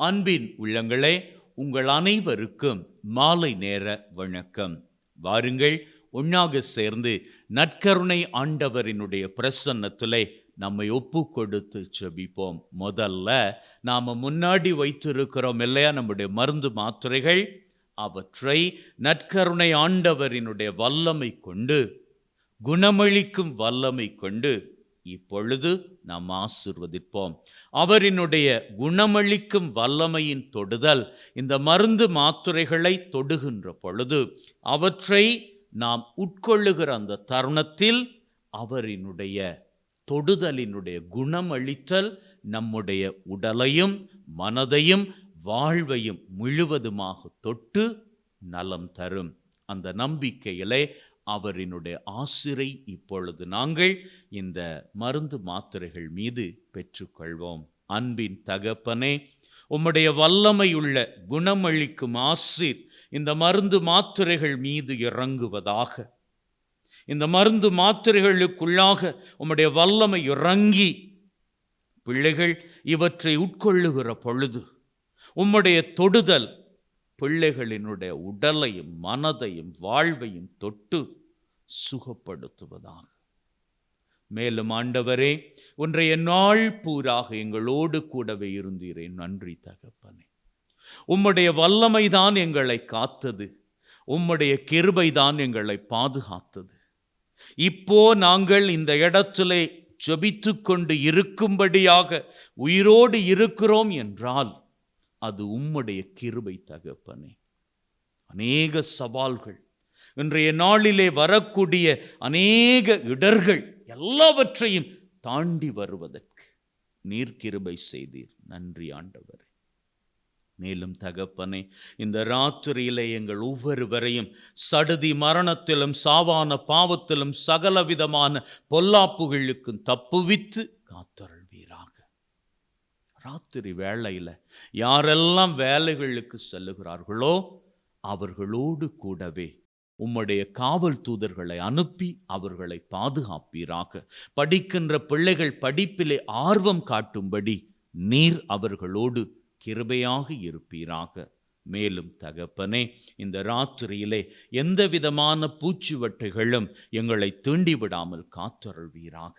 அன்பின் உள்ளங்களே, உங்கள் அனைவருக்கும் மாலை நேர வணக்கம். வாருங்கள், ஒன்றாக சேர்ந்து நற்கருணை ஆண்டவரினுடைய பிரசன்னத்திலே நம்மை ஒப்பு கொடுத்து ஜெபிப்போம். முதல்ல நாம முன்னாடி வைத்திருக்கிறோம் இல்லையா நம்முடைய மருந்து மாத்திரைகள், அவற்றை நற்கருணை ஆண்டவரினுடைய வல்லமை கொண்டு, குணமளிக்கும் வல்லமை கொண்டு இப்பொழுது நாம் ஆசீர்வதிப்போம். அவரினுடைய குணமளிக்கும் வல்லமையின் தொடுதல் இந்த மருந்து மாத்திரைகளை தொடுகின்ற பொழுது, அவற்றை நாம் உட்கொள்ளுகிற அந்த தருணத்தில் அவரினுடைய தொடுதலினுடைய குணமளித்தல் நம்முடைய உடலையும் மனதையும் வாழ்வையும் முழுவதுமாக தொட்டு நலம் தரும். அந்த நம்பிக்கையிலே அவரினுடைய ஆசிரை இப்பொழுது நாங்கள் இந்த மருந்து மாத்திரைகள் மீது பெற்றுக்கொள்வோம். அன்பின் தகப்பனே, உம்முடைய வல்லமையுள்ள குணமளிக்கும் ஆசீர் இந்த மருந்து மாத்திரைகள் மீது இறங்குவதாக. இந்த மருந்து மாத்திரைகளுக்குள்ளாக உம்முடைய வல்லமை இறங்கி பிள்ளைகள் இவற்றை உட்கொள்ளுகிற பொழுது உம்முடைய தொடுதல் பிள்ளைகளினுடைய உடலையும் மனதையும் வாழ்வையும் தொட்டு சுகப்படுத்துவதாக. மேலும் ஆண்டவரே, ஒன்றைய நாள் பூராக எங்களோடு கூடவே இருந்தீரே, நன்றி தகப்பனே. உம்முடைய வல்லமைதான் எங்களை காத்தது, உம்முடைய கிருபைதான் எங்களை பாதுகாத்தது. இப்போ நாங்கள் இந்த இடத்திலே ஜெபித்து கொண்டு இருக்கும்படியாக உயிரோடு இருக்கிறோம் என்றால் அது உம்முடைய கிருபை தகப்பனே. அநேக சவால்கள், இன்றைய நாளிலே வரக்கூடிய அநேக இடர்கள் எல்லாவற்றையும் தாண்டி வருவதற்கு நீர் கிருபை செய்தீர். நன்றி ஆண்டவரே. மேலும் தகப்பனே, இந்த ராத்திரியிலே எங்கள் ஒவ்வொருவரையும் சடுதி மரணத்திலும் சாவான பாவத்திலும் சகலவிதமான பொல்லாப்புகளுக்கும் தப்புவித்து காத்தருள்வீராக. ராத்திரி வேளையில யாரெல்லாம் வேலைகளுக்கு செல்லுகிறார்களோ அவர்களோடு கூடவே உம்முடைய காவல் தூதர்களை அனுப்பி அவர்களை பாதுகாப்பீராக. படிக்கின்ற பிள்ளைகள் படிப்பிலே ஆர்வம் காட்டும்படி நீர் அவர்களோடு கிருபையாக இருப்பீராக. மேலும் தகப்பனே, இந்த ராத்திரியிலே எந்த விதமான பூச்சிவட்டைகளும் எங்களை தீண்டிவிடாமல் காத்தருள்வீராக.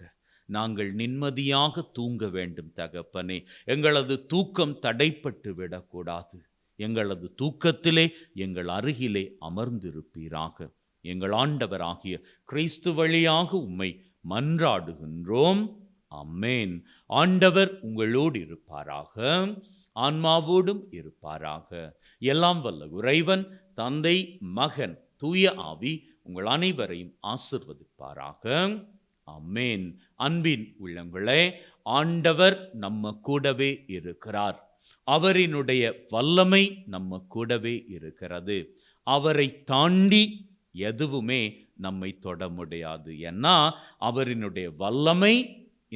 நாங்கள் நிம்மதியாக தூங்க வேண்டும் தகப்பனே. எங்களது தூக்கம் தடைப்பட்டு விடக்கூடாது. எங்களது தூக்கத்திலே எங்கள் அருகிலே அமர்ந்திருப்பீராக. எங்கள் ஆண்டவராகிய கிறிஸ்து வழியாக உம்மை மன்றாடுகின்றோம். ஆமென். ஆண்டவர் உங்களோடு இருப்பாராக, ஆன்மாவோடும் இருப்பாராக. எல்லாம் வல்ல இறைவன் தந்தை, மகன், தூய ஆவி உங்கள் அனைவரையும் ஆசீர்வதிப்பாராக. ஆமென். அன்பின் உள்ளங்களே, ஆண்டவர் நம்ம கூடவே இருக்கிறார். அவரினுடைய வல்லமை நம்ம கூடவே இருக்கிறது. அவரை தாண்டி எதுவுமே நம்மை தொட முடியாது. ஏன்னா அவரினுடைய வல்லமை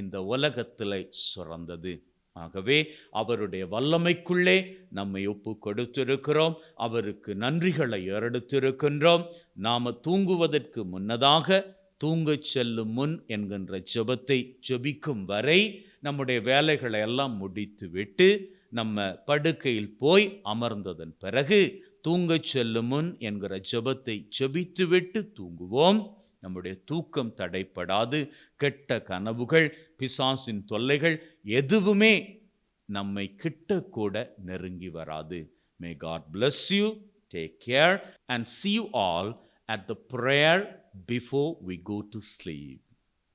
இந்த உலகத்திலே சுரந்தது. ஆகவே அவருடைய வல்லமைக்குள்ளே நம்மை ஒப்பு கொடுத்திருக்கிறோம். அவருக்கு நன்றிகளை எடுத்திருக்கின்றோம். நாம தூங்குவதற்கு முன்னதாக தூங்கச் செல்லும் முன் என்கின்ற ஜெபத்தை ஜெபிக்கும் வரை நம்முடைய வேலைகளை எல்லாம் முடித்து விட்டு நம்ம படுக்கையில் போய் அமர்ந்ததன் பிறகு தூங்கச் செல்லும் முன் என்கிற ஜெபத்தை ஜெபித்து விட்டு தூங்குவோம். நம்முடைய தூக்கம் தடைப்படாது. கெட்ட கனவுகள், பிசாசின் தொல்லைகள் எதுவுமே நம்மை கிட்ட கூட நெருங்கி வராது. May God bless you. Take care and see you all at the prayer before we go to sleep.